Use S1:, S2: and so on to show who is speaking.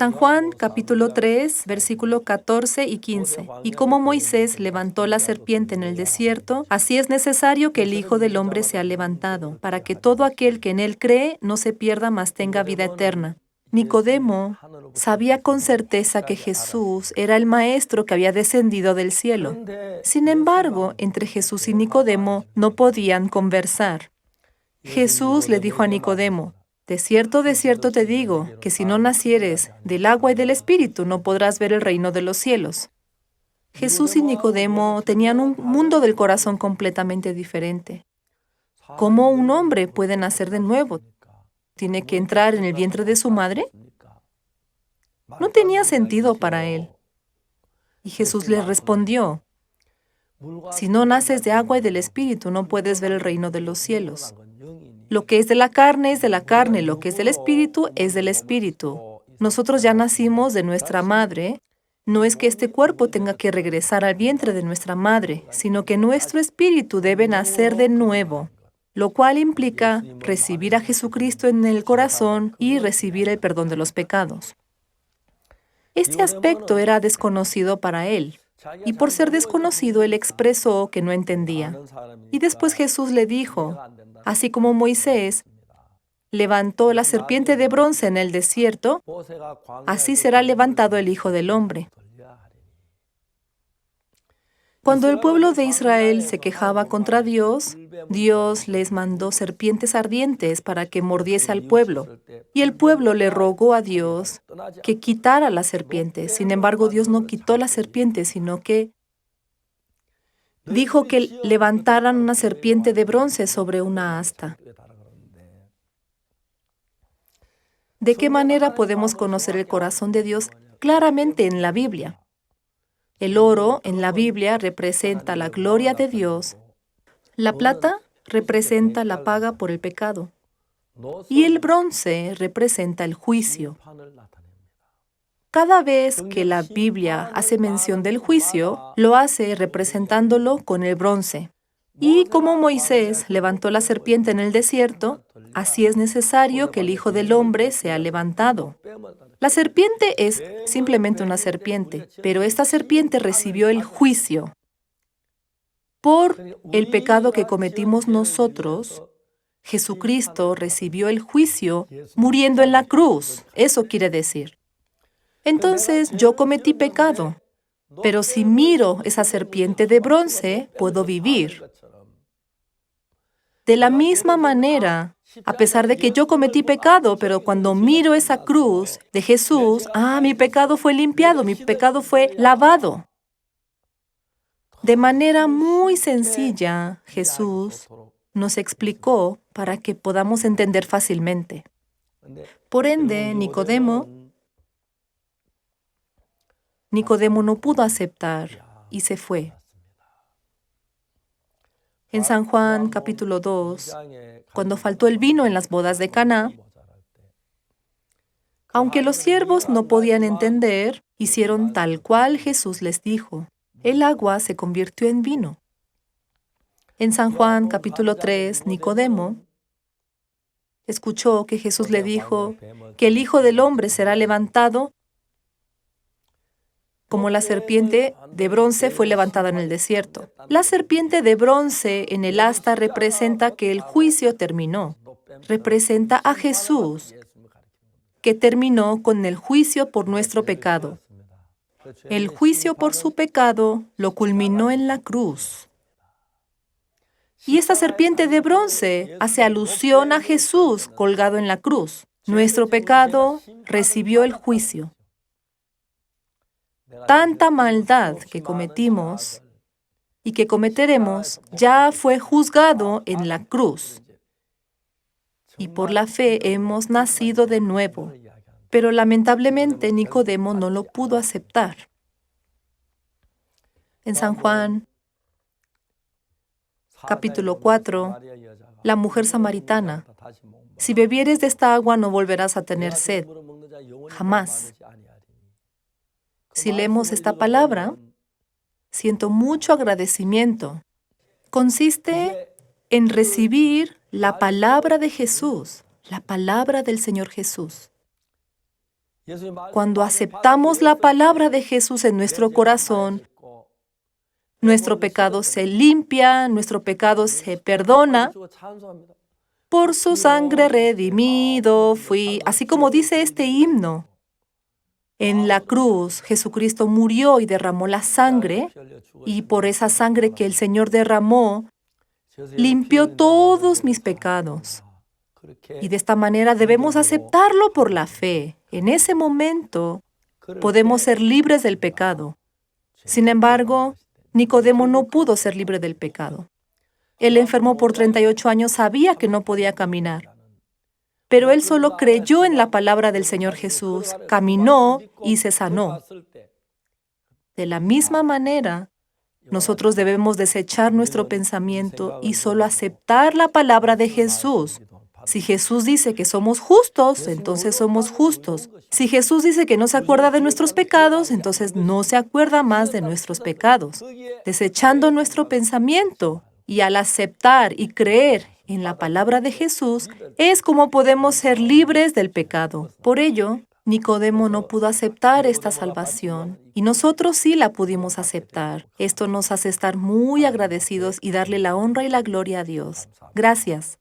S1: San Juan, capítulo 3, versículo 14 y 15. Y como Moisés levantó la serpiente en el desierto, así es necesario que el Hijo del Hombre sea levantado, para que todo aquel que en él cree no se pierda, mas tenga vida eterna. Nicodemo sabía con certeza que Jesús era el Maestro que había descendido del cielo. Sin embargo, entre Jesús y Nicodemo no podían conversar. Jesús le dijo a Nicodemo: de cierto te digo, que si no nacieres del agua y del Espíritu, no podrás ver el reino de los cielos. Jesús y Nicodemo tenían un mundo del corazón completamente diferente. ¿Cómo un hombre puede nacer de nuevo? ¿Tiene que entrar en el vientre de su madre? No tenía sentido para él. Y Jesús le respondió: si no naces de agua y del Espíritu, no puedes ver el reino de los cielos. Lo que es de la carne es de la carne, lo que es del Espíritu es del Espíritu. Nosotros ya nacimos de nuestra madre. No es que este cuerpo tenga que regresar al vientre de nuestra madre, sino que nuestro espíritu debe nacer de nuevo, lo cual implica recibir a Jesucristo en el corazón y recibir el perdón de los pecados. Este aspecto era desconocido para él, y por ser desconocido, él expresó que no entendía. Y después Jesús le dijo: así como Moisés levantó la serpiente de bronce en el desierto, así será levantado el Hijo del Hombre. Cuando el pueblo de Israel se quejaba contra Dios, Dios les mandó serpientes ardientes para que mordiese al pueblo. Y el pueblo le rogó a Dios que quitara la serpiente. Sin embargo, Dios no quitó la serpiente, sino que dijo que levantaran una serpiente de bronce sobre una asta. ¿De qué manera podemos conocer el corazón de Dios? Claramente en la Biblia. El oro en la Biblia representa la gloria de Dios. La plata representa la paga por el pecado. Y el bronce representa el juicio. Cada vez que la Biblia hace mención del juicio, lo hace representándolo con el bronce. Y como Moisés levantó la serpiente en el desierto, así es necesario que el Hijo del Hombre sea levantado. La serpiente es simplemente una serpiente, pero esta serpiente recibió el juicio. Por el pecado que cometimos nosotros, Jesucristo recibió el juicio muriendo en la cruz. Eso quiere decir. Entonces, yo cometí pecado, pero si miro esa serpiente de bronce, puedo vivir. De la misma manera, a pesar de que yo cometí pecado, pero cuando miro esa cruz de Jesús, mi pecado fue limpiado, mi pecado fue lavado. De manera muy sencilla, Jesús nos explicó para que podamos entender fácilmente. Por ende, Nicodemo no pudo aceptar y se fue. En San Juan capítulo 2, cuando faltó el vino en las bodas de Caná, aunque los siervos no podían entender, hicieron tal cual Jesús les dijo. El agua se convirtió en vino. En San Juan capítulo 3, Nicodemo escuchó que Jesús le dijo que el Hijo del Hombre será levantado como la serpiente de bronce fue levantada en el desierto. La serpiente de bronce en el asta representa que el juicio terminó. Representa a Jesús, que terminó con el juicio por nuestro pecado. El juicio por su pecado lo culminó en la cruz. Y esta serpiente de bronce hace alusión a Jesús colgado en la cruz. Nuestro pecado recibió el juicio. Tanta maldad que cometimos y que cometeremos ya fue juzgado en la cruz. Y por la fe hemos nacido de nuevo. Pero lamentablemente Nicodemo no lo pudo aceptar. En San Juan, capítulo 4, la mujer samaritana: si bebieres de esta agua no volverás a tener sed, jamás. Si leemos esta palabra, siento mucho agradecimiento. Consiste en recibir la palabra de Jesús, la palabra del Señor Jesús. Cuando aceptamos la palabra de Jesús en nuestro corazón, nuestro pecado se limpia, nuestro pecado se perdona. Por su sangre redimido fui, así como dice este himno. En la cruz, Jesucristo murió y derramó la sangre, y por esa sangre que el Señor derramó, limpió todos mis pecados. Y de esta manera debemos aceptarlo por la fe. En ese momento podemos ser libres del pecado. Sin embargo, Nicodemo no pudo ser libre del pecado. El enfermo por 38 años sabía que no podía caminar, pero él solo creyó en la palabra del Señor Jesús, caminó y se sanó. De la misma manera, nosotros debemos desechar nuestro pensamiento y solo aceptar la palabra de Jesús. Si Jesús dice que somos justos, entonces somos justos. Si Jesús dice que no se acuerda de nuestros pecados, entonces no se acuerda más de nuestros pecados. Desechando nuestro pensamiento y al aceptar y creer en la palabra de Jesús, es como podemos ser libres del pecado. Por ello, Nicodemo no pudo aceptar esta salvación y nosotros sí la pudimos aceptar. Esto nos hace estar muy agradecidos y darle la honra y la gloria a Dios. Gracias.